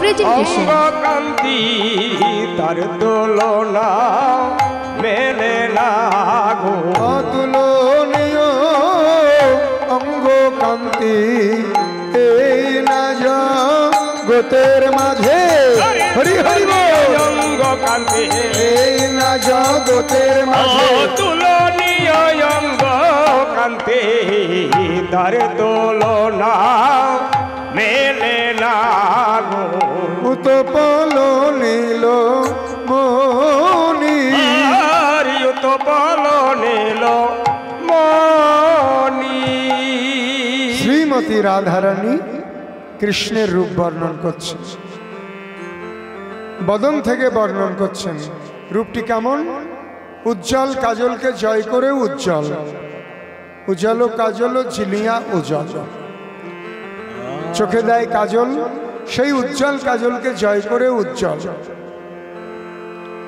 Presentation. কান্তি তার তুলনা মেলে না গো, অতুলনীয় অঙ্গ কান্তি এই না জগতের মাঝে। হরি হরি বল। অঙ্গ কান্তি এই না জগতের মাঝে। তুলনীয় অঙ্গ কান্তি তার তুলনা মেলে না গো, উতপল নীল মনি। উতপল নীল মনি। শ্রীমতী রাধারানী কৃষ্ণের রূপ বর্ণন করছেন, বদন থেকে বর্ণন করছেন। রূপটি কেমন? উজ্জ্বল কাজলকে জয় করে উজ্জ্বল, উজ্জ্বল কাজল ঝিলিয়া উজ্জ্বল। চোখে দেয় কাজল, সেই উজ্জ্বল কাজলকে জয় করে উজ্জ্বল।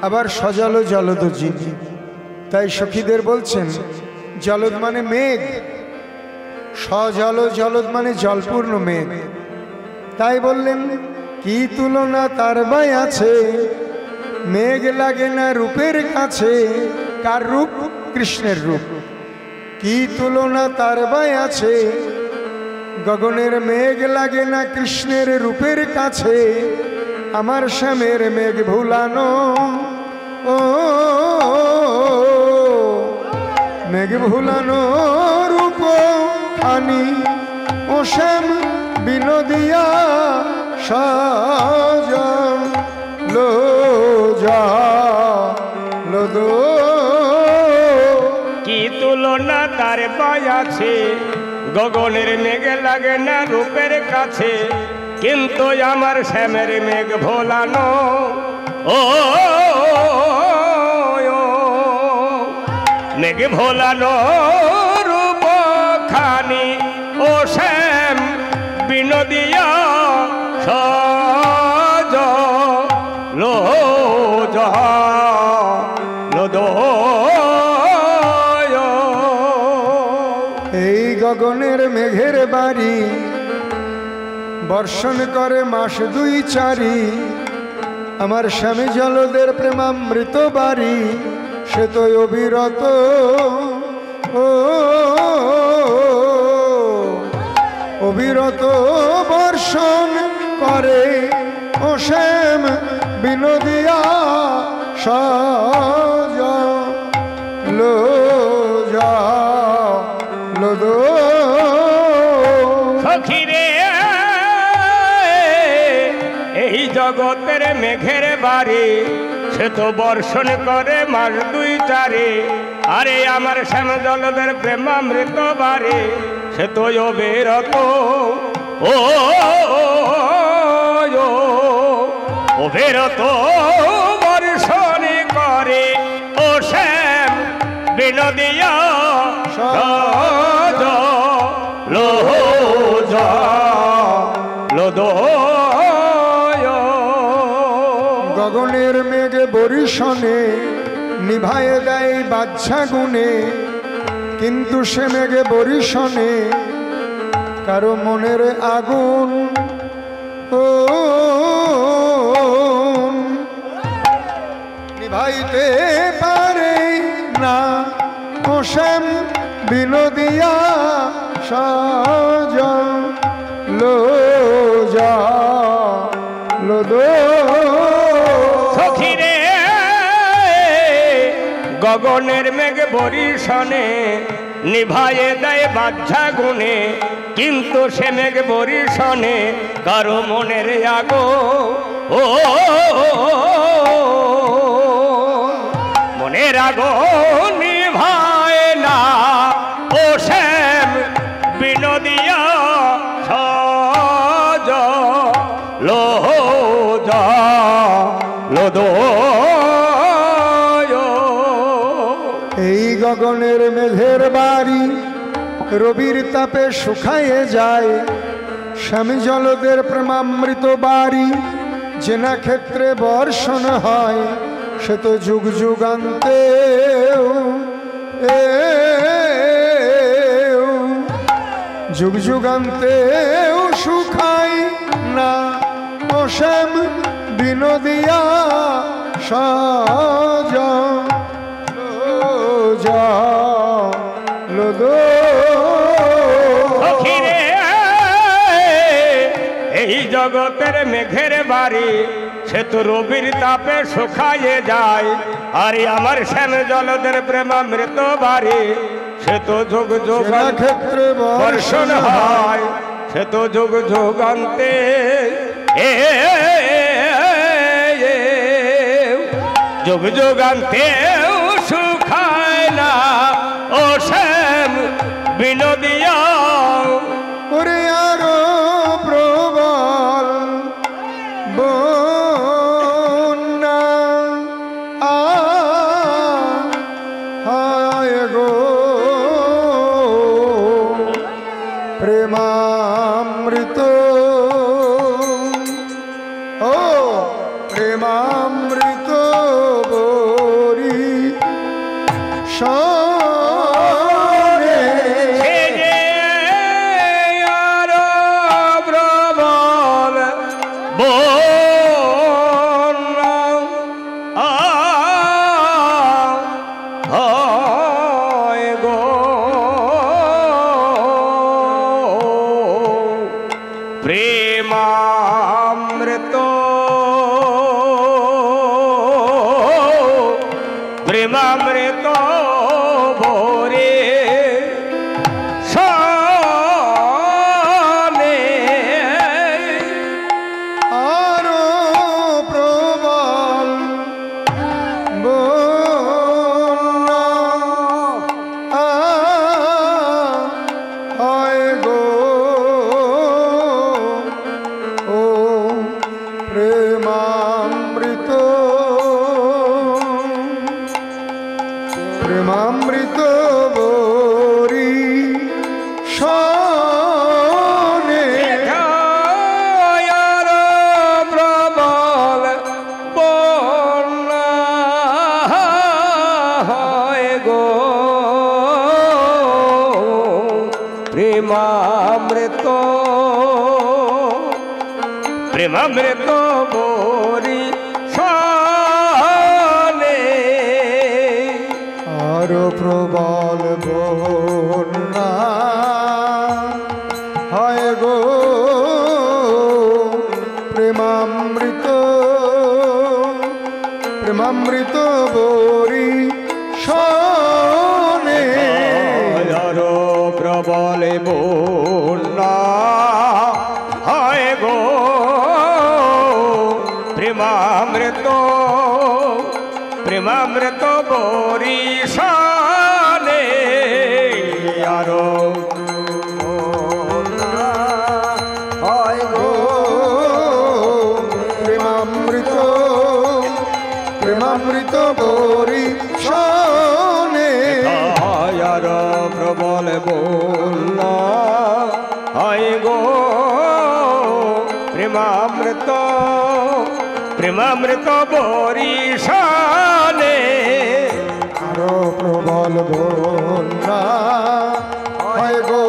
আবার সজল জলদ জিনি, তাই সখীদের বলছেন জলদ মানে মেঘ, সজল জলদ মানে জলপূর্ণ মেঘ। তাই বললেন কি তুলনা তার বাই আছে, মেঘ লাগে না রূপের কাছে। কার রূপ? কৃষ্ণের রূপ। কি তুলনা তার বাই আছে, গগনের মেঘ লাগে না কৃষ্ণের রূপের কাছে। আমার শ্যামের মেঘ ভুলানো, ও মেঘ ভুলানো রূপ আনি, ও শ্যাম বিনোদিয়া সাজা লো যা লো দো। কি তুলনা তার পায় আছে, গগনের মেঘ লাগে না রূপের কাছে। কিন্তু আমার শ্যামের মেঘ ভোলানো, ও মেঘ ভোলানো রূপ খানি, ও শ্যাম বিনোদিয়া সজ লো দো। এই গগনের মেঘের বাড়ি বর্ষণ করে মাস দুই চারি। আমার স্বামী জলদের প্রেমামৃত বাড়ি, সে তো অবিরত ও অবিরত বর্ষণ করে, ও শ্যাম বিনোদিয়া সাজা লো যা লো দো। সখিরে এই জগতের মেঘের বাড়ি, সে তো বর্ষণ করে মাস দুই চারে। আরে আমার শ্যাম জলদের প্রেমামৃত বাড়ি, সে তো অবিরত ও অবিরত বর্ষণ করে, ও শ্যাম বিনোদিয়া সাজ লো যা লো দো। গগনের মেঘ বরিশনে নিভায়ে দেয় বাচ্চা গুনে, কিন্তু সে মেঘে বরিশনে কারো মনের আগুন ও নিভাইতে পারে না। ও শ্যাম বিনোদিয়া সাজা লো যা লো দো। সখিরে গগনের মেঘ বরিশনে নিভায়ে দেয় বাচ্চা গুনে, কিন্তু সে মেঘ বরিশনে কারো মনের আগো, ও মনের আগো নিভায় না, ও শ্যাম বিনোদিয়া সাজ লো যা লো দো। এই গগনের মেঘের বাড়ি রবির তাপে শুকায়ে যায়, স্বামী জলদের প্রেমামৃত বাড়ি জেনা ক্ষেত্রে বর্ষণ হয়। সে তো যুগ যুগান্তে যুগ যুগান্তে শুকায় না। ও শ্যাম বিনোদিয়া সাজা এই জগতের মেঘের বাড়ি সে তো রবির তাপে শুকায়ে যায়, আর আমার শ্যাম জলদের প্রেমামৃত বাড়ি সে তো যুগ যুগ ক্ষেত্রে বর্ষণ হয়, সে তো যুগ যুগান্তে যুগ যুগান্তে শুকায় না ও শ্যাম বিনোদিয়া। ওরে আরো প্রবল বন্যা আয় গো প্রেমামৃত, ও প্রেমামৃত বরি প্রেমামৃত প্রেমামৃত ভরে সনে আরো প্রবল বন্যা আয় গো ও প্রেমামৃত প্রেমামৃত বরি সনে প্রবল বন্যা হয় গো প্রেমামৃত প্রেমামৃত বরি সনে আরো প্রবল বন্যা হয় গো প্রেমামৃত প্রেমামৃত বরি সনে আরো প্রবল বন্যা হয় গো প্রেমামৃত প্রেমামৃত বরি সনে আরো হয় গো প্রেমামৃত প্রেমামৃত বরি সনে আরো প্রবল বন্যা হয় গো প্রেমামৃত প্রেমামৃত বরি সনে আরো প্রবল বন্যা হয় গো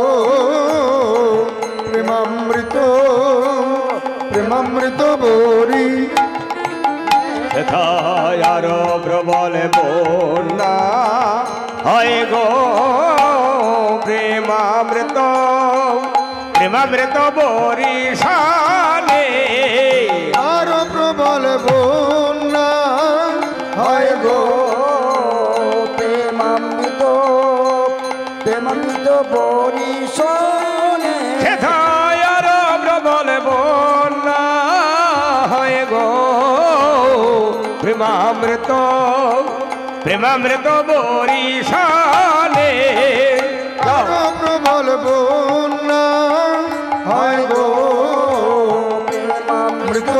প্রেমামৃত প্রেমামৃত বরি আরো প্রবল বন্যা হয় গো প্রেমামৃত প্রেমামৃত বরি সনে আরো প্রবল বন্যা হয় গো প্রেমামৃত প্রেমামৃত বরি সনে আরো প্রবল বন্যা হয় গো প্রেমামৃত প্রেমামৃত বরি সনে আরো প্রবল বন্যা হয় গো প্রেমামৃত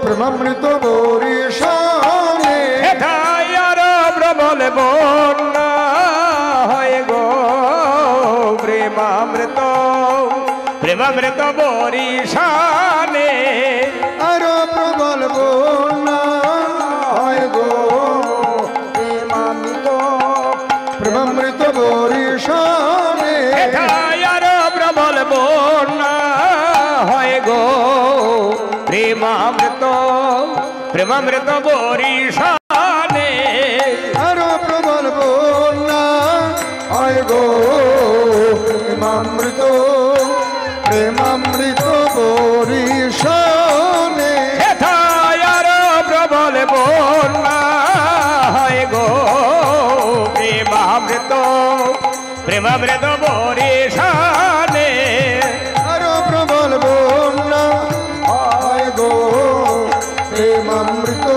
প্রেমামৃত বরি সনে আরো প্রবল বন্যা হয় গো প্রেমামৃত প্রেমামৃত বরি সনে আরো প্রবল বন্যা হয় গো প্রেমামৃত প্রেমামৃত বরি সনে আরো প্রবল বন্যা হয় গো প্রেমামৃত প্রেমামৃত বরিশানে আরো প্রবল বন্যা হয় গো প্রেমামৃত প্রেমামৃত বরিশানে হেথায় আরো প্রবল বন্যা হয় গো প্রেমামৃত প্রেমামৃত বরিশানে আরো প্রবল বন্যা হয় গো প্রেমামৃত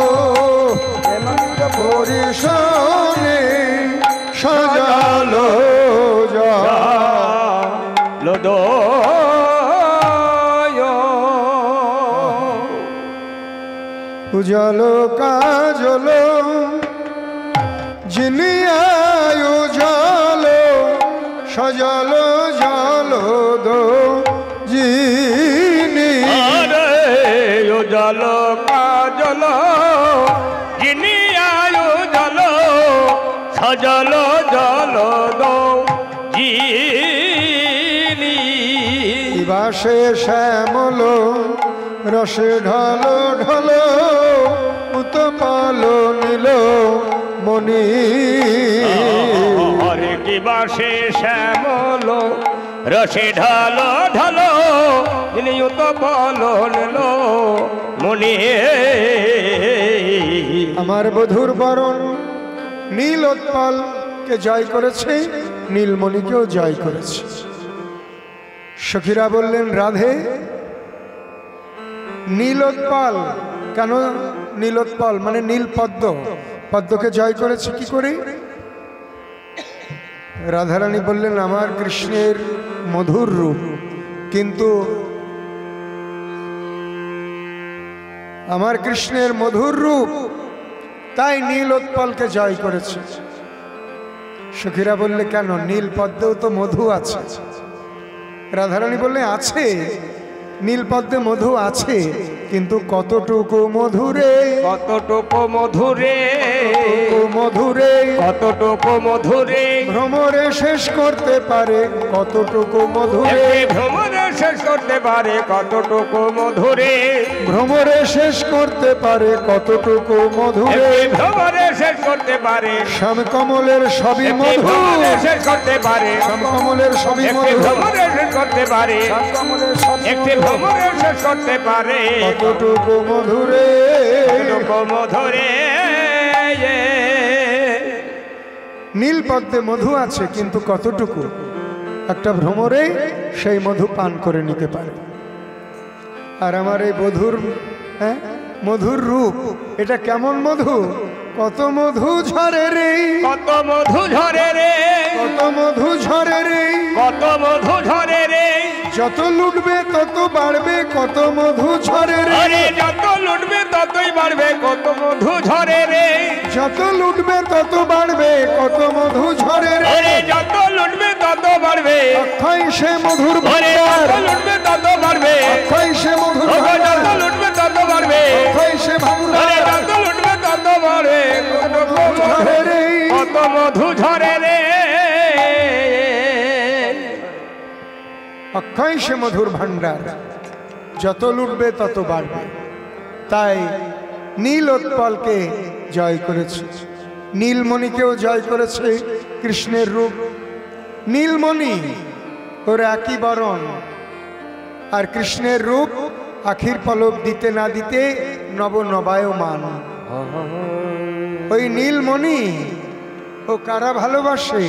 প্রেমামৃত বরিশানে সাজালো উজালো কাজলো যিনি আয়োজালো সাজালো জালো দো যিনি জল কাজল যিনি আয়োজল সজল জল দো যিনি বাসে শ্যামলো রসে ঢালো ঢালো উতপালো নীল মণি হরে কি বাসে শ্যামল রসে ঢালো ঢালো যিনি উতপালো নীল মণি আমার বধুর বরণ নীলোৎপলকে জয় করেছে, নীলমণিকেও জয় করেছে। সখীরা বললেন, রাধে নীলোৎপল কেন? নীলোৎপল মানে নীল পদ্ম, পদ্মকে জয় করেছে কি করে? রাধারানী বললেন, আমার কৃষ্ণের মধুর রূপ, কিন্তু আমার কৃষ্ণের মধুর রূপ তাই নীলোৎপলকে জয় করেছে। সখীরা বললে, কেন? নীল পদ্মেও তো মধু আছে। রাধারানী বললে, আছে, নীল পদ্মে মধু আছে, কিন্তু কতটুকু মধুরে, কতটুকু মধুরে, মধুরে, কতটুকু মধুরে, ভ্রমরে শেষ করতে পারে কতটুকু মধুরে, ভ্রমরে শেষ করতে পারে কতটুকু মধুরে, ভ্রমরে শেষ করতে পারে কতটুকু মধুরে, ভ্রমরে শেষ করতে পারে শ্যামকমলের সবই মধু, শেষ করতে পারে শ্যামকমলের সবই মধু, ভ্রমরে শেষ করতে পারে একটি ভ্রমরে শেষ করতে পারে কতটুকু মধুরে, কতটুকু মধুরে। নীল পদ্মে মধু আছে, কিন্তু কতটুকু? একটা ভ্রমরে সেই মধু পান করে নিতে পারে। আর আমার এই বধুর মধুর রূপ, এটা কেমন মধু? কত মধু ঝরে রে, কত মধু ঝরে রে, কত মধু ঝরে রে, কত মধু ঝরে রে, যত লুটবে তত বাড়বে কত মধু ঝরে রে, যত লুটবে ততই বাড়বে কত মধু ঝরে রে, যত লুটবে তত বাড়বে কত মধু ঝরে রে, যত লুটবে তত বাড়বে অক্ষয় সে মধুর ভান্ডার, লুটবে তত বাড়বে অক্ষয় সে মধুর যত ভান্ডার, লুটবে তত বাড়বে অক্ষয় সে ভান্ডার, যত লুটবে তত বাড়বে কত মধু ঝরে রে, অক্ষয় সে মধুর ভান্ডার, যত লুটবে তত বাড়বে। তাই নীলোৎপলকে জয় করেছে, নীলমণিকেও জয় করেছে কৃষ্ণের রূপ। নীলমণি ওর একই বরণ, আর কৃষ্ণের রূপ আখির পলক দিতে না দিতে নবনবায়মান। ওই নীলমণি ও কারা ভালোবাসে?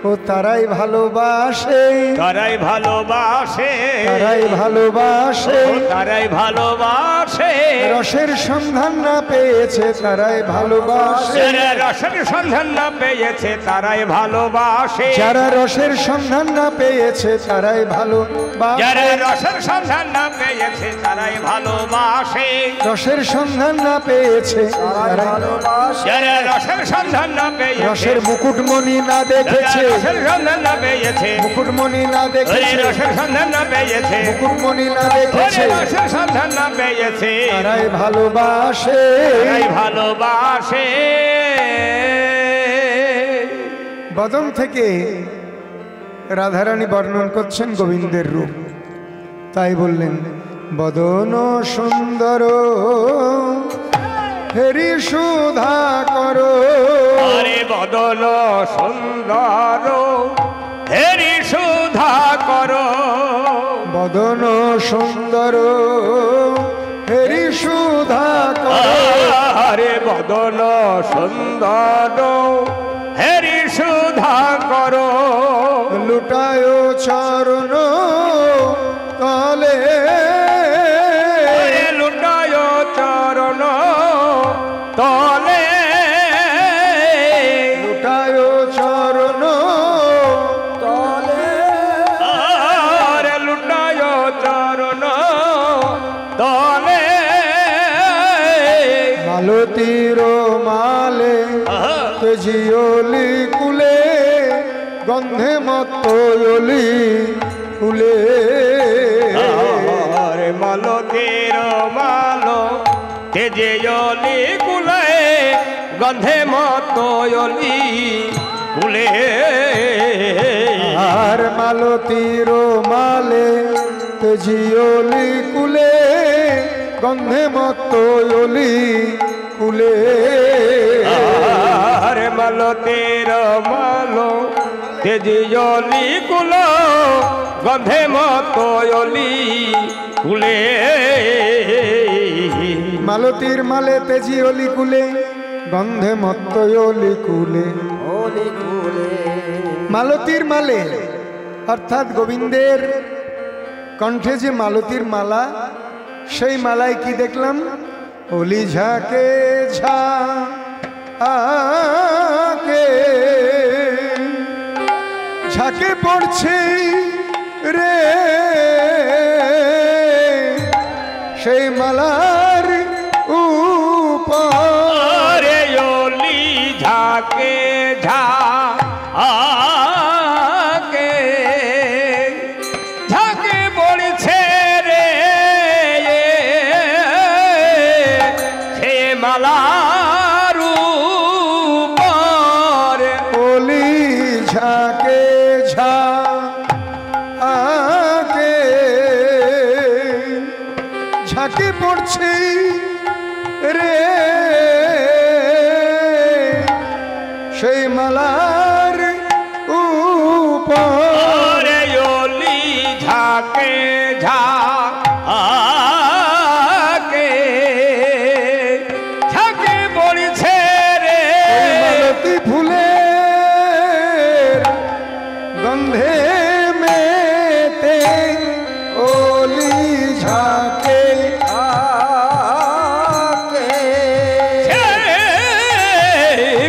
ও তারাই ভালোবাসে, তারাই ভালোবাসে, তারাই ভালোবাসে, তারাই ভালোবাসে, রসের সন্ধান না পেয়েছে তারাই ভালোবাসে, রসের সন্ধান না পেয়েছে তারাই ভালোবাসে, যারা রসের সন্ধান না পেয়েছে তারাই ভালোবাসে, যারা রসের সন্ধান না পেয়েছে তারাই ভালোবাসে, রসের সন্ধান না পেয়েছে তারাই ভালোবাসে, যারা রসের সন্ধান না পেয়েছে, রসের মুকুটমণি না দেখেছে, রসের সন্ধান না পেয়েছে, মুকুটমণি না দেখেছে, রসের সন্ধান না পেয়েছে, মুকুটমণি না দেখেছে, রসের সন্ধান না পেয়েছে তারাই ভালোবাসে, তারাই ভালোবাসে। বদন থেকে রাধারানী বর্ণন করছেন গোবিন্দের রূপ, তাই বললেন, বদন সুন্দর হেরি সুধা করো। আরে বদন সুন্দর হেরি সুধা করো। বদন সুন্দর হেরি সুধা করো। আরে বদন সুন্দর হেরি সুধা করো। লুটায় চরণ তলে, লুটায় চরণ তলে, লুটায় চরণ তলে। আরে লুটায় চরণ তলে। মালতীর মালে তেজিওলি কুলে, গন্ধে মতলি কুলে। আরে মালতীর মালো তেজিওলি কুলে, গন্ধে মতলি কুলে। আর মালতীর মালে তেজিওলি কুলে, গন্ধে মতলি কুলে। আরে মালতীর মালো তেজিওলি কুল, গন্ধে মতলি কুলে। মালতীর মালে তেজিওলি কুলে, গন্ধে মতলি কুলে। মালতীর মালে অর্থাৎ গোবিন্দের কণ্ঠে যে মালতীর মালা, সেই মালায় কি দেখলাম? অলি ঝাঁকে ঝাঁকে ঝাঁকে পড়ছে রে, সেই মালার উপর। অলি ঝাঁকে ঝাঁকে ঝাঁকে পড়ছে রে, সে মালার উপর। অলি ঝাঁকে ঝাঁকে ঝাঁকে পড়ছে রে, সেই মালার উপর। অলি ঝাঁকে ঝাঁকে ঝাঁকে পড়ছে রে, মালতী ফুলের গন্ধে মেতে অলি ঝাঁকে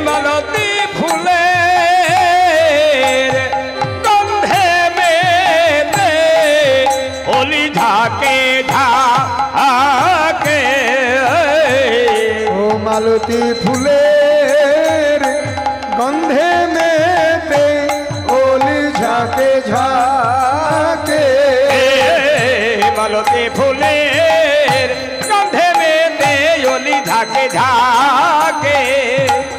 মালতী ফুলের গন্ধে মেতে অলি ঝাঁকে ঝাঁকে। ও মালতী ফুলের গন্ধে মেতে অলি ঝাঁকে ঝাঁকে। মালতী ফুলের গন্ধে মেতে অলি ঝাঁকে ঝাঁকে।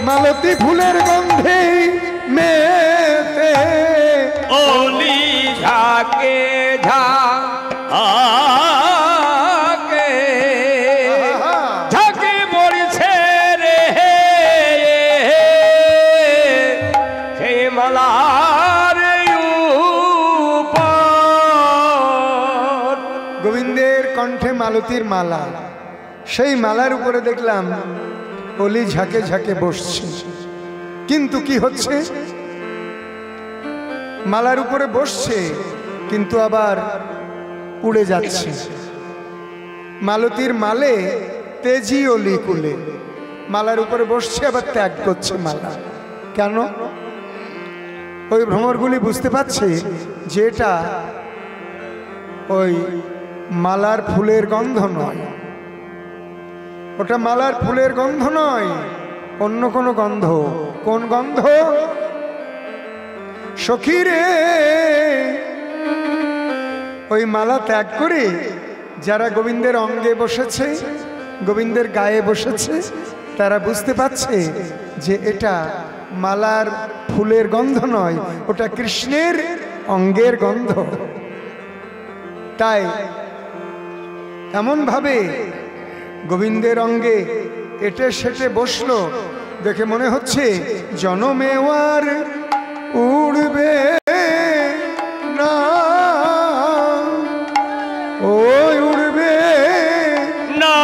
মালতী ফুলের গন্ধে মেতে অলি ঝাঁকে ঝাঁকে ঝাঁকে পড়ছে রে, সে মালার উপর। গোবিন্দের কণ্ঠে মালতীর মালা, সেই মালার উপরে দেখলাম অলি ঝাঁকে ঝাঁকে বসছে। কিন্তু কি হচ্ছে? মালার উপরে বসছে কিন্তু আবার উড়ে যাচ্ছে। মালতীর মালে তেজি অলি কুলে, মালার উপরে বসছে আবার ত্যাগ করছে মালা। কেন? ওই ভ্রমরগুলি বুঝতে পারছে যে এটা ওই মালার ফুলের গন্ধ নয়, ওটা মালার ফুলের গন্ধ নয়, অন্য কোনো গন্ধ। কোন গন্ধ? সখীরে ওই মালা ত্যাগ করে যারা গোবিন্দের অঙ্গে বসেছে, গোবিন্দের গায়ে বসেছে, তারা বুঝতে পারছে যে এটা মালার ফুলের গন্ধ নয়, ওটা কৃষ্ণের অঙ্গের গন্ধ। তাই এমনভাবে গোবিন্দের অঙ্গে এটে সেটে বসলো, দেখে মনে হচ্ছে জনমেওয়ার উড়বে না, ওই উড়বে না,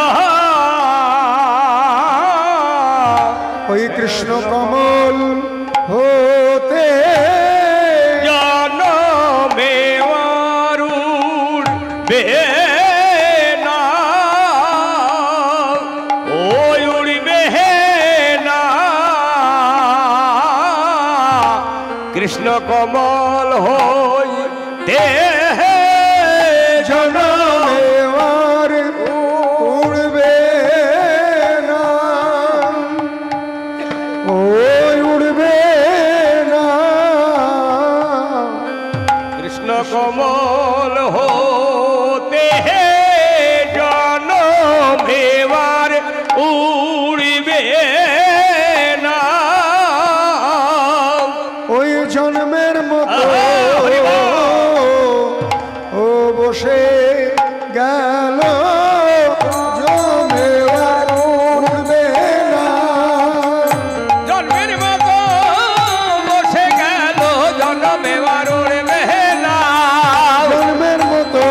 ওই কৃষ্ণ কমল হতে জনমেওয়ার উড়বে না, ওই উড়বে না, কৃষ্ণ কমল হইতে জনমেওয়ার উড়বে না, ওই উড়বে না, কৃষ্ণ কমল হতে জনমেওয়ার উড়বে না, ওই জন্মের মতো হরি বল। ও বসে গেল জন্মেওয়ার উড়বে না, জন্মের মতো বসে গেল জনমেওয়ার উড়বে না, জন্মের মতো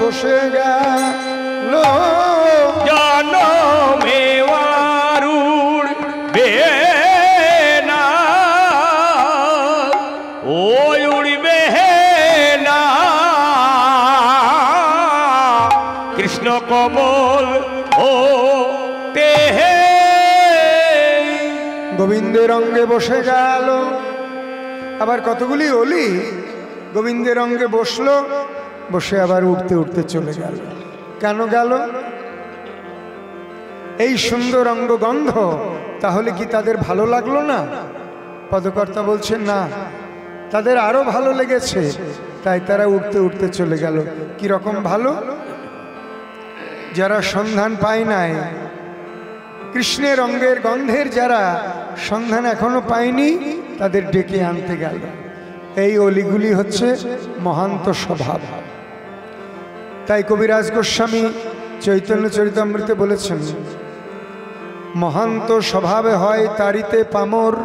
বসে গেল জনমেওয়ার উড়বে না, ওই উড়বে না, কৃষ্ণ কমল হতে গোবিন্দের অঙ্গে বসে গেল। আবার কতগুলি অলি গোবিন্দের অঙ্গে বসলো, বসে আবার উঠতে উঠতে চলে গেল। কেন গেল? এই সুন্দর অঙ্গগন্ধ তাহলে কি তাদের ভালো লাগলো না? পদকর্তা বলছেন না, তাদের আরো ভালো লেগেছে, তাই তারা উঠতে উঠতে চলে গেল। কি রকম ভালো? যারা সন্ধান পায় নাই কৃষ্ণের অঙ্গের গন্ধের, যারা সন্ধান এখনো পায়নি, তাদের ডেকে আনতে গেল। এই অলিগুলি হচ্ছে মহান্ত স্বভাব। তাই কবিরাজ গোস্বামী চৈতন্য চরিতামৃতে বলেছেন, মহান্ত স্বভাবে হয় তারিতে পামর,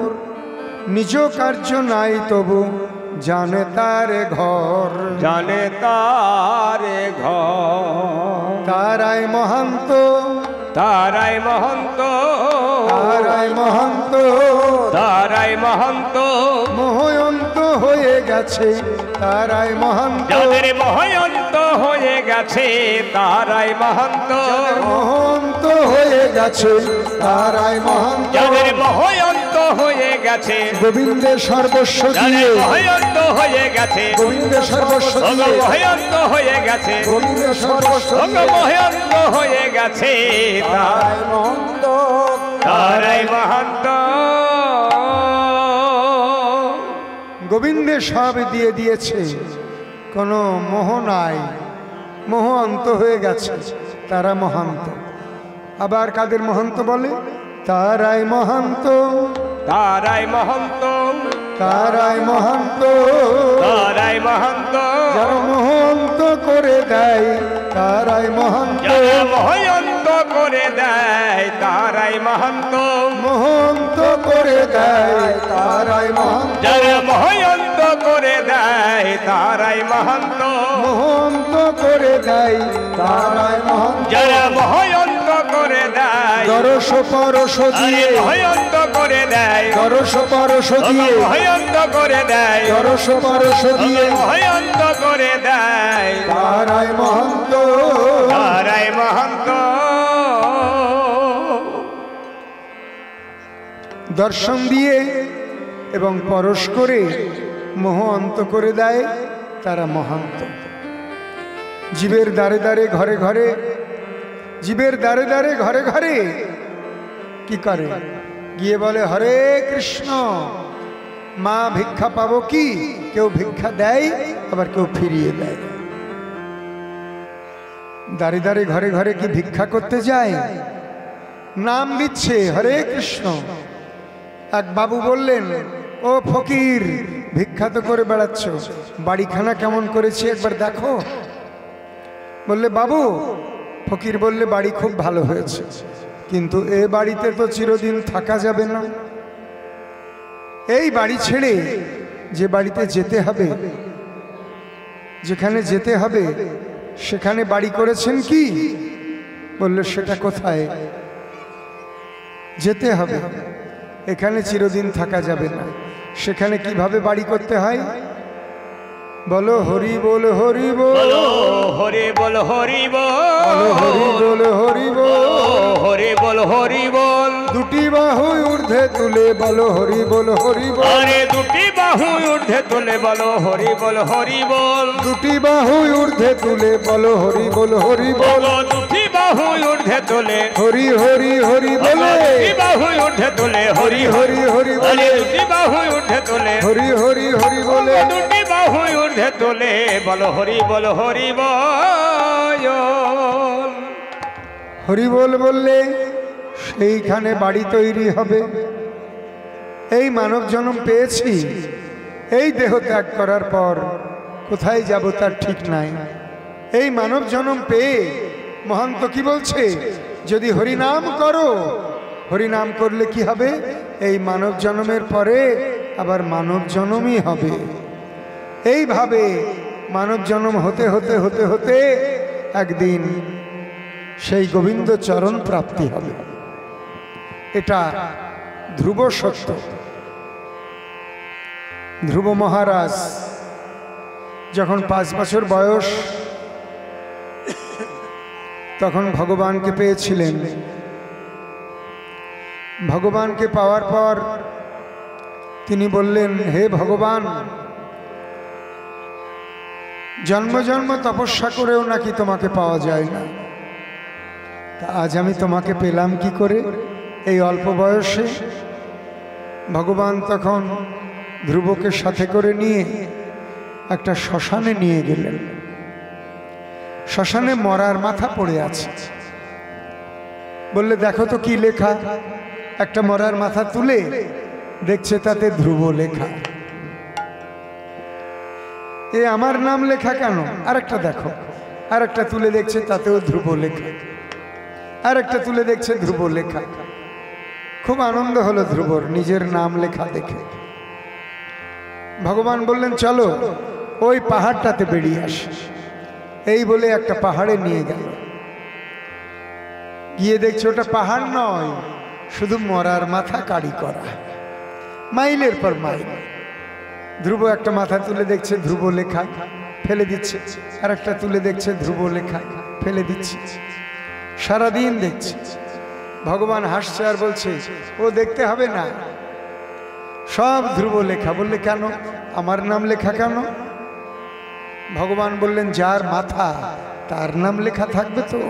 নিজ কার্য নাই তবু জানে তারে ঘর, জানে তারে ঘর, তারাই মহান্ত, তারাই মহন্ত, তারাই মহান্ত, তারাই মহন্ত, মহয়ন্ত হয়ে গেছে, তারাই মহান্ত, যাদের মহয়ন্ত হয়ে গেছে তারাই মহন্ত, মহন্ত হয়ে গেছে, তারাই মহান্ত, যাদের মহয়ন্ত হয়ে গেছে, গোবিন্দের সর্বস্ব যাদের দিয়ে, মহয়ন্ত হয়ে গেছে, গোবিন্দের সর্বস্ব দিয়ে, মহয়ন্ত হয়ে গেছে, গোবিন্দের সর্বস্ব দিয়ে, মহয়ন্ত হয়ে গেছে, তারাই মহান্ত, তারাই মহন্ত। গোবিন্দের সব দিয়ে দিয়েছে, কোনো মোহ নাই, মোহ অন্ত হয়ে গেছে, তারা মহান্ত। আবার কাদের মহান্ত বলে? তারাই মহান্ত, তারাই মহন্ত, তারাই মহান্ত, তারাই মহন্ত, যারা মহন্ত করে দেয়, তারাই মহান্ত, যারা মহয়ন্ত করে দেয় তারাই মহন্ত, মহন্ত করে দেয়, তারাই মহান্ত, যারা মহয়ন্ত করে দেয় তারাই মহন্ত, মহন্ত করে দেয়, তারাই মহান্ত, যারা মহয়ন্ত করে দেয়, দরস পরশ দিয়ে, মহয়ন্ত করে দেয়, দরস পরশ দিয়ে, মহয়ন্ত করে দেয়, দরস পরশ দিয়ে, মহয়ন্ত করে দেয়, তারাই মহান্ত, তারাই মহন্ত। দর্শন দিয়ে এবং পরশ করে মোহ অন্ত করে দেয়, তারা মহান্ত। জীবের দ্বারে দ্বারে ঘরে ঘরে, জীবের দ্বারে দ্বারে ঘরে ঘরে কি করে? গিয়ে বলে হরে কৃষ্ণ, মা ভিক্ষা পাবো কি? কেউ ভিক্ষা দেয়, আবার কেউ ফিরিয়ে দেয়। দাঁড়ে দাঁড়ে ঘরে ঘরে কি ভিক্ষা করতে যায়? নাম দিচ্ছে হরে কৃষ্ণ। এক বাবু বললেন, ও ফকির, ভিক্ষা তো করে বেড়াচ্ছ, বাড়িখানা কেমন করেছি একবার দেখো। বললে, বাবু ফকির বললে বাড়ি খুব ভালো হয়েছে, কিন্তু এ বাড়িতে তো চিরদিন থাকা যাবে না। এই বাড়ি ছেড়ে যে বাড়িতে যেতে হবে, যেখানে যেতে হবে সেখানে বাড়ি করেছেন কি? বলল সেটা কোথায়? যেতে হবে, এখানে চিরদিন থাকা যাবে না। সেখানে কিভাবে বাড়ি করতে হয়? বলো হরি বল হরি বল, হরি বল হরি বল, হরি বল হরি বল, হরি বল হরি বল। দুটি বাহু ঊর্ধ্বে তুলে বলো হরি বল হরি বল। আরে দুটি বাহু ঊর্ধ্বে তুলে বলো হরি বল হরি বল। দুটি বাহু ঊর্ধ্বে তুলে বলো হরি বল হরি বল। দুটি বাহু ঊর্ধ্বে তুলে হরি হরি হরি বলে, দুটি বাহু ঊর্ধ্বে তুলে হরি হরি হরি বলে, দুটি বাহু ঊর্ধ্বে তুলে হরি হরি হরি বলে, দুটি বাহু ঊর্ধ্বে তুলে বলো হরি বল হরি বল। হরি বল বললে সেইখানে বাড়ি তৈরি হবে। এই মানব জন্ম পেয়েছি, এই দেহ ত্যাগ করার পর কোথায় যাব তার ঠিক নাই। এই মানব জন্ম পেয়ে মহান্ত কি বলছে? যদি হরিনাম করো, হরিনাম করলে কি হবে? এই মানব জন্মের পরে আবার মানব জন্মই হবে। এইভাবে মানব জন্ম হতে হতে হতে হতে একদিন সেই গোবিন্দ চরণ প্রাপ্তি হবে। এটা ধ্রুব সত্য। ধ্রুব মহারাজ যখন 5 বছর বয়স, তখন ভগবানকে পেয়েছিলেন। ভগবানকে পাওয়ার পর তিনি বললেন, হে ভগবান, জন্ম জন্ম তপস্যা করেও নাকি তোমাকে পাওয়া যায় না, তা আজ আমি তোমাকে পেলাম কি করে এই অল্প বয়সে? ভগবান তখন ধ্রুবকে সাথে করে নিয়ে একটা শ্মশানে নিয়ে গেলেন। শ্মশানে মরার মাথা পড়ে আছে। বললে দেখো তো কি লেখা। একটা মরার মাথা তুলে দেখছে তাতে ধ্রুব লেখা। এ আমার নাম লেখা কেন? আরেকটা দেখো, আরেকটা তুলে দেখছে তাতেও ধ্রুব লেখা, আরেকটা তুলে দেখছে ধ্রুব লেখা। খুব আনন্দ হলো ধ্রুবর নিজের নাম লেখা দেখে। ভগবান বললেন চলো ওই পাহাড়টাতে বেরিয়ে আসি। এই বলে একটা পাহাড়ে নিয়ে গেল। গিয়ে দেখছে ওটা পাহাড় নয়, শুধু মরার মাথা কারি করা, মাইলের পর মাইল। ধ্রুব একটা মাথা তুলে দেখছে ধ্রুব লেখা, ফেলে দিচ্ছে। আর একটা তুলে দেখছে ধ্রুব লেখা, ফেলে দিচ্ছে। সারাদিন দেখছে। ভগবান হাসছে আর বলছে, ও দেখতে হবে না, সব ধ্রুব লেখা। বললে কেন? আমার নাম লেখা কেন? ভগবান বললেন, যার মাথা তার নাম লেখা থাকবে তো।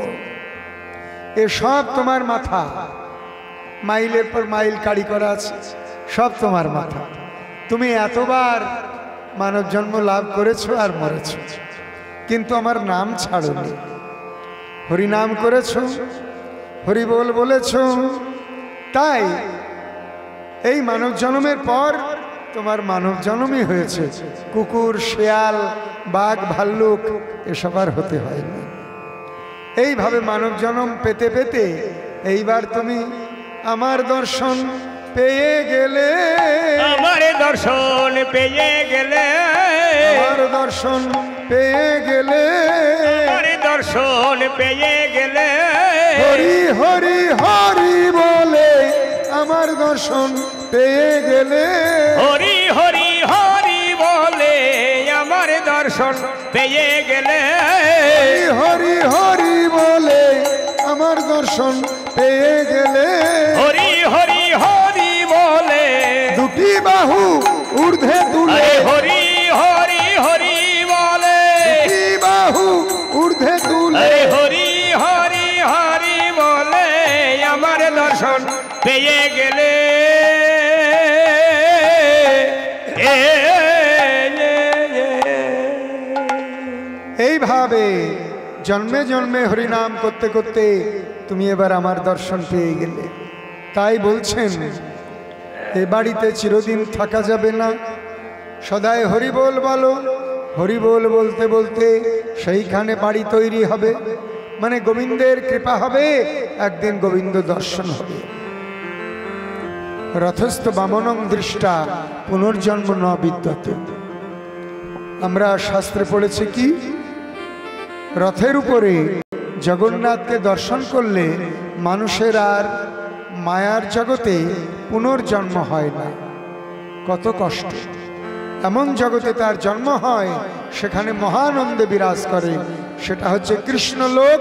এ সব তোমার মাথা, মাইলের পর মাইল কারি করা আছে, সব তোমার মাথা। তুমি এতবার মানব জন্ম লাভ করেছো আর মরেছো, কিন্তু আমার নাম ছাড়োনি। হরিনাম করেছো, হরি বল বলেছো, তাই এই মানব জন্মের পর তোমার মানব জন্মই হয়েছে। কুকুর, শেয়াল, বাঘ, ভাল্লুক এসব আর হতে হয়নি। এইভাবে মানব জন্ম পেতে পেতে এইবার তুমি আমার দর্শন পেয়ে গেলে, আমার দর্শন পেয়ে গেলে, আমার দর্শন পেয়ে গেলে, আমার দর্শন পেয়ে গেলে। হরি হরি হরি বলে আমার দর্শন পেয়ে গেলে, হরি হরি হরি বলে আমার দর্শন পেয়ে গেলে, হরি হরি বলে আমার দর্শন পেয়ে গেলে, হরি হরি হরি বলে দুটি বাহু ঊর্ধ্বে তুলে, হরি হরি হরি বলে দুটি বাহু ঊর্ধ্বে তুলে, হরি হরি হরি বলে আমার দর্শন পেয়ে গেলে। এইভাবে জন্মে জন্মে হরিনাম করতে করতে তুমি এবার আমার দর্শন পেয়ে গেলে। তাই বলছেন এ বাড়িতে চিরদিন থাকা যাবে না, সদাই হরি বল বলো। হরি বল বলতে বলতে সেইখানে বাড়ি তৈরি হবে। মানে গোবিন্দের কৃপা হবে, একদিন গোবিন্দ দর্শন হবে। রথস্থ বামনং দৃষ্টা পুনর্জন্ম ন বিদ্যতে। আমরা শাস্ত্রে পড়েছি কি, রথের উপরে জগন্নাথকে দর্শন করলে মানুষের আর মায়ার জগতে পুনর্জন্ম হয় না। কত কষ্ট! এমন জগতে তার জন্ম হয়, সেখানে মহানন্দে বিরাজ করে। সেটা হচ্ছে কৃষ্ণলোক,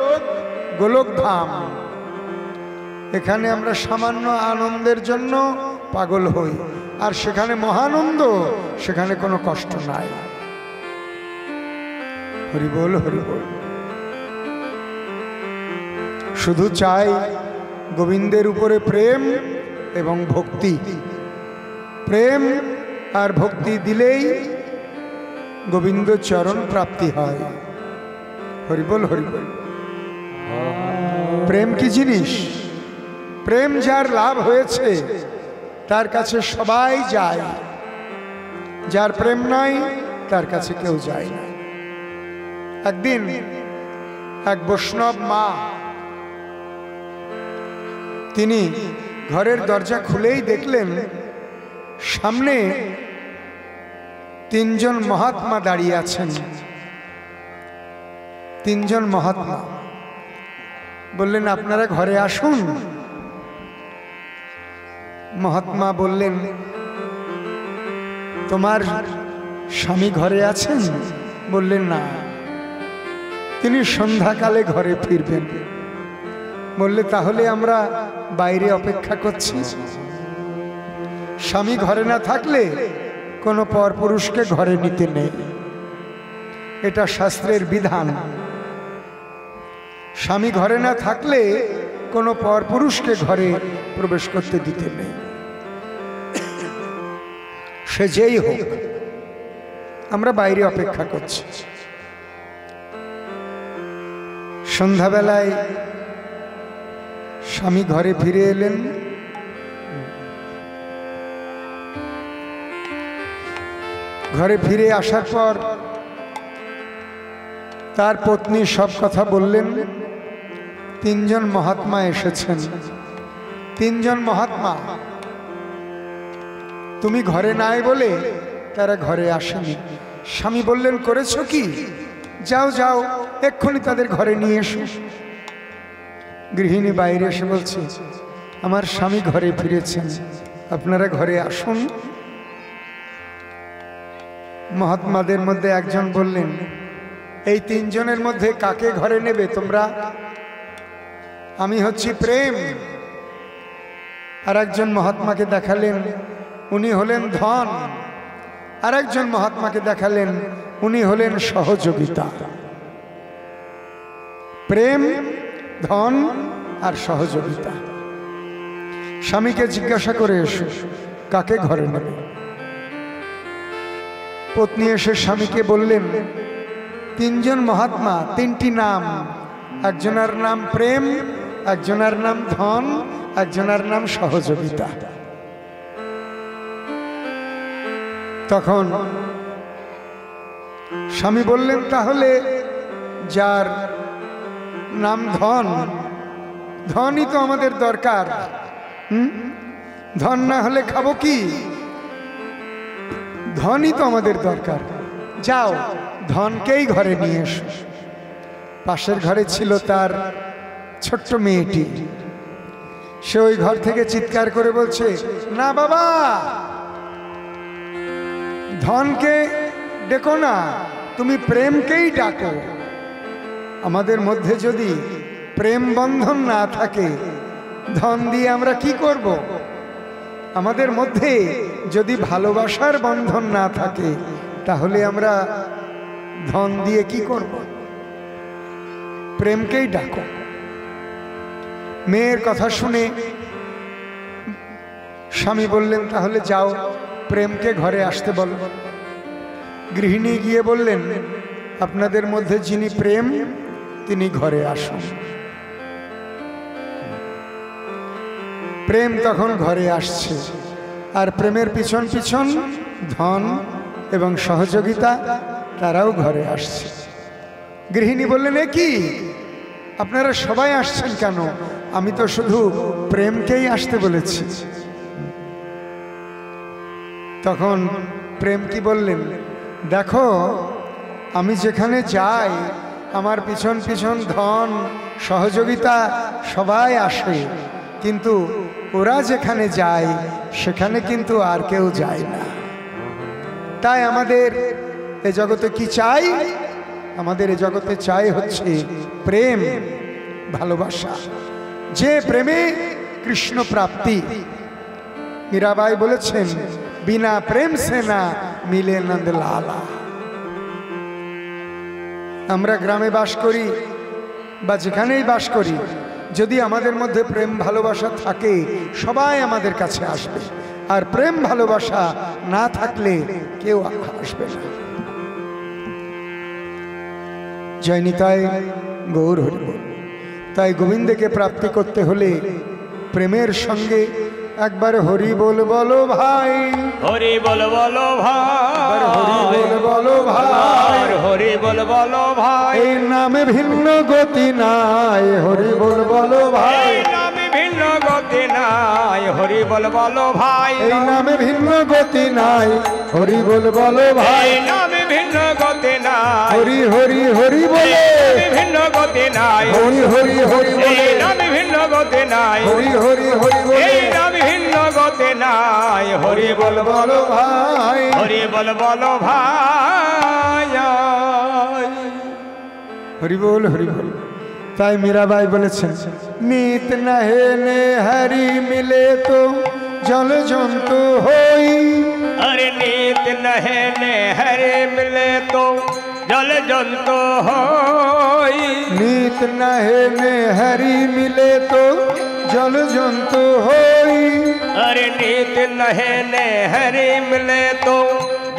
গোলকধাম। এখানে আমরা সামান্য আনন্দের জন্য পাগল হই, আর সেখানে মহানন্দ, সেখানে কোনো কষ্ট নাই। হরি বল, হরি বল। শুধু চাই গোবিন্দের উপরে প্রেম এবং ভক্তি। প্রেম আর ভক্তি দিলেই গোবিন্দ চরণ প্রাপ্তি হয়। হরি বল, হরি বল। প্রেম কি জিনিস? প্রেম যার লাভ হয়েছে তার কাছে সবাই যায়, যার প্রেম নাই তার কাছে কেউ যায় না। একদিন এক বৈষ্ণব মা, তিনি ঘরের দরজা খুলেই দেখলেন সামনে তিনজন মহাত্মা দাঁড়িয়ে আছেন। তিনজন মহাত্মা বললেন, আপনারা ঘরে আসুন। মহাত্মা বললেন, তোমার স্বামী ঘরে আছেন? বললেন, না, তিনি সন্ধ্যাকালে ঘরে ফিরবেন। বললে, তাহলে আমরা বাইরে অপেক্ষা করছি। স্বামী ঘরে না থাকলে কোনো পরপুরুষকে ঘরে নিতে নেই, এটা শাস্ত্রের বিধান। স্বামী ঘরে না থাকলে কোনো পরপুরুষকে ঘরে প্রবেশ করতে দিতে নেই, সে যেই হোক। আমরা বাইরে অপেক্ষা করছি। সন্ধ্যাবেলায় স্বামী ঘরে ফিরে এলেন। ঘরে ফিরে আসার পর তার পত্নী সব কথা বললেন। তিনজন মহাত্মা এসেছেন। তিনজন মহাত্মা, তুমি ঘরে নাই বলে তারা ঘরে আসেনি। স্বামী বললেন, করেছো কি? যাও যাও, এক্ষুনি তাদের ঘরে নিয়ে এসো। গৃহিণী বাইরে এসে বলছে, আমার স্বামী ঘরে ফিরেছেন, আপনারা ঘরে আসুন। মহাত্মাদের মধ্যে একজন বললেন, এই তিনজনের মধ্যে কাকে ঘরে নেবে তোমরা? আমি হচ্ছি প্রেম। আর একজন মহাত্মাকে দেখালেন, উনি হলেন ধন। আর একজন মহাত্মাকে দেখালেন, উনি হলেন সহযোগিতা। প্রেম, ধন আর সহযোগিতা। স্বামীকে জিজ্ঞাসা করে এসো কাকে ঘরে নেবে। পত্নী এসে স্বামীকে বললেন, তিনজন মহাত্মা, তিনটি নাম। একজনের নাম প্রেম, একজনের নাম ধন, একজনের নাম সহযোগিতা। তখন স্বামী বললেন, তাহলে যার নাম ধন, ধনই তো আমাদের দরকার। ধন না হলে খাবো কি? ধনই তো আমাদের দরকার। যাও, ধনকেই ঘরে নিয়ে এসো। পাশের ঘরে ছিল তার ছোট্ট মেয়েটি। সে ওই ঘর থেকে চিৎকার করে বলছে, না বাবা, ধনকে ডেকো না, তুমি প্রেমকেই ডাকো। আমাদের মধ্যে যদি প্রেম বন্ধন না থাকে, ধন দিয়ে আমরা কি করব? আমাদের মধ্যে যদি ভালোবাসার বন্ধন না থাকে, তাহলে আমরা ধন দিয়ে কি করব? প্রেমকেই ডাকো। মেয়ের কথা শুনে স্বামী বললেন, তাহলে যাও, প্রেমকে ঘরে আসতে বলো। গৃহিণী গিয়ে বললেন, আপনাদের মধ্যে যিনি প্রেম, তিনি ঘরে আসুন। প্রেম তখন ঘরে আসছে, আর প্রেমের পিছন পিছন ধন এবং সহযোগিতা, তারাও ঘরে আসছে। গৃহিণী বললেন, এ কি, আপনারা সবাই আসছেন কেন? আমি তো শুধু প্রেমকেই আসতে বলেছি। তখন প্রেম কি বললেন, দেখো আমি যেখানে যাই আমার পিছন পিছন ধন সহযোগিতা সবাই আসে, কিন্তু ওরা যেখানে যায় সেখানে কিন্তু আর কেউ যায় না। তাই আমাদের এ জগতে কি চাই? আমাদের এ জগতে চাই হচ্ছে প্রেম, ভালোবাসা। যে প্রেমে কৃষ্ণ প্রাপ্তি। মীরাবাই বলেছেন, বিনা প্রেম সে না মিলে নন্দ লালা। আমরা গ্রামে বাস করি বা যেখানেই বাস করি, যদি আমাদের মধ্যে প্রেম ভালোবাসা থাকে সবাই আমাদের কাছে আসবে, আর প্রেম ভালোবাসা না থাকলে কেউ আসবে না। জয় নিতাই গৌর হরি বল। তাই গোবিন্দকে প্রাপ্তি করতে হলে প্রেমের সঙ্গে একবার হরি বল বলো ভাই, হরি বল বলো ভাই, হরি বল বলো ভাই, হরি বল বলো ভাই। এই নামে ভিন্ন গতি নাই, হরি বল বলো ভাই, এই নামে ভিন্ন গতি নাই, হরি বল বলো ভাই। এই নামে ভিন্ন গতি নাই, হরি বল বলো ভাই, এই নামে ভিন্ন গতি নাই, হরি হরি হরি বলে, ভিন্ন গতি নাই, হরি হরি হরি বলে, এই নামে ভিন্ন গতি নাই, হরি হরি হরি বলে, এই নামে ভিন্ন গতি নাই, হরি বল বলো ভাই, হরি বল বলো ভাই। হরি বল হরি বল। তাই মীরাবাই বলেছেন, নিত নহে নে হরি মিলে তো জল জন্তু হই। अरे नीत नहने हरे मिले तो जल जंतु होई। নিত নহে নে হরি মিলে তো জল জন্তু হই। अरे नीत नहने हरे मिले तो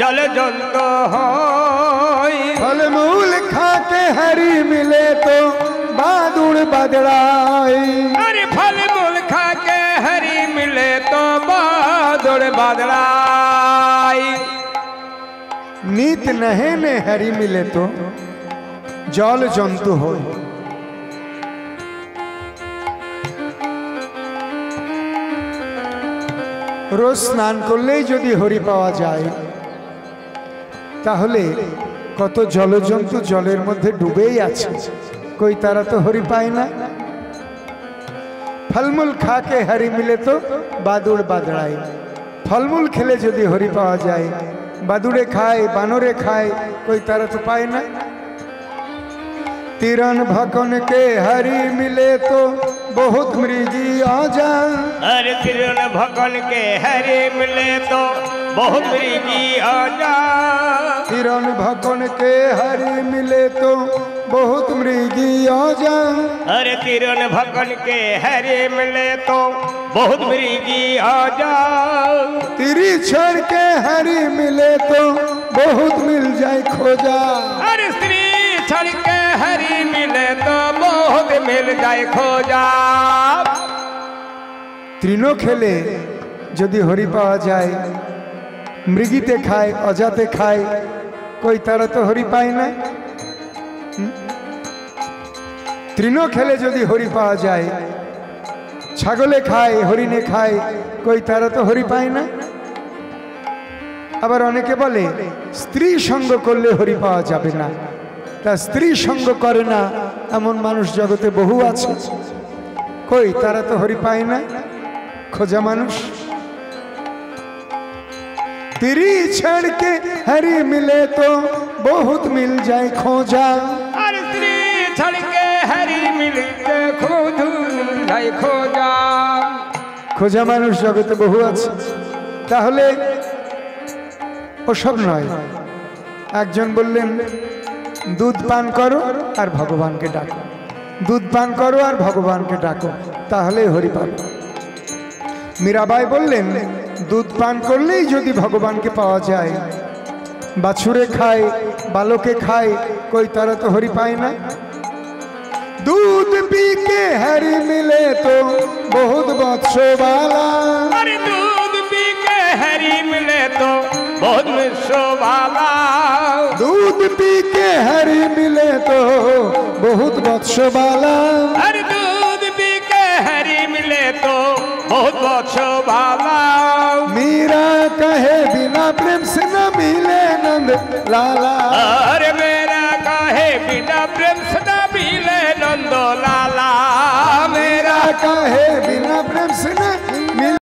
जल जंतु होई। फल मूल खाके हरी मिले तो बादुड़ बदड़ाई। अरे फल मूल खा के हरी मिले तो बादुड़ बदड़ाई। नीत नहे ने हरी मिले तो जल जंतु हो। रोज स्नान करलेই যদি হরি পাওয়া যায় তাহলে কত জলজন্তু জলের মধ্যে ডুবেই আছে, কই তারা তো হরি পায় না। ফলমূল খাকে হরি মিলে তো বাদুড় বাদড়াই। ফলমূল খেলে যদি হরি পাওয়া যায়, বাদুড়ে খায় বানরে খায়, কই তারা তো পায় না। तिरन भकन के हरी मिले तो बहुत मृगी आ जा। अरे तिरन भकन के हरी मिले तो बहुत मृगी आ जा। तिरन भकन के हरी मिले तो बहुत मृगी आ जा। अरे तिरन भकन के हरी मिले तो बहुत मृगी आ जा। तिरी छड़ के हरी मिले तो बहुत मिल जाए खोजा। अरे स्त्री छड़ के हरी मिले तो बहुत मिल जाए खोजा। तृण खेले यदि हरि पावा जाए, मृगीते खाए अजाते खाए, कोई तारा तो हरि पाए ना। तृण खेले यदि हरि पावा जाए, छागले खाए हरिणे खाए, कोई तारा तो हरि पाए ना। আবার অনেকে বলে স্ত্রী সঙ্গ করলে হরি পাওয়া যাবে না। তা স্ত্রী সঙ্গ করে না এমন মানুষ জগতে বহু আছে, কই তারা তো হরি পায় না, খোঁজা মানুষ। তিরি छड़ के हरी मिले तो बहुत मिल जाए खोजा। अरे स्त्री छड़ के हरी मिले तो खुद जाए खोजा। খোঁজা মানুষ জগতে বহু আছে। তাহলে ওসব নয়। একজন বললেন দুধ পান করো আর ভগবানকে ডাকো, দুধ পান করো আর ভগবানকে ডাকো, তাহলেই হরি পাবে। মীরাবাই বললেন দুধ পান করলেই যদি ভগবানকে পাওয়া যায়, বাছুরে খায় বালকে খায়, কই তারা তো হরি পায় না। दूध पी के हरी मिले तो बहुत बत्स वाला। अरे दूध पी के हरी मिले तो बहुत विश्व वाला। दूध दूध पी के हरि मिले तो बहुत वत्स बाला। हर दूध पी के हरि मिले तो बहुत वत्स बाला। मीरा कहे बिना प्रेम से न मिले नंद लाला। अरे मेरा कहे बिना प्रेम से न मिले नंद लाला। मेरा कहे बिना प्रेम से न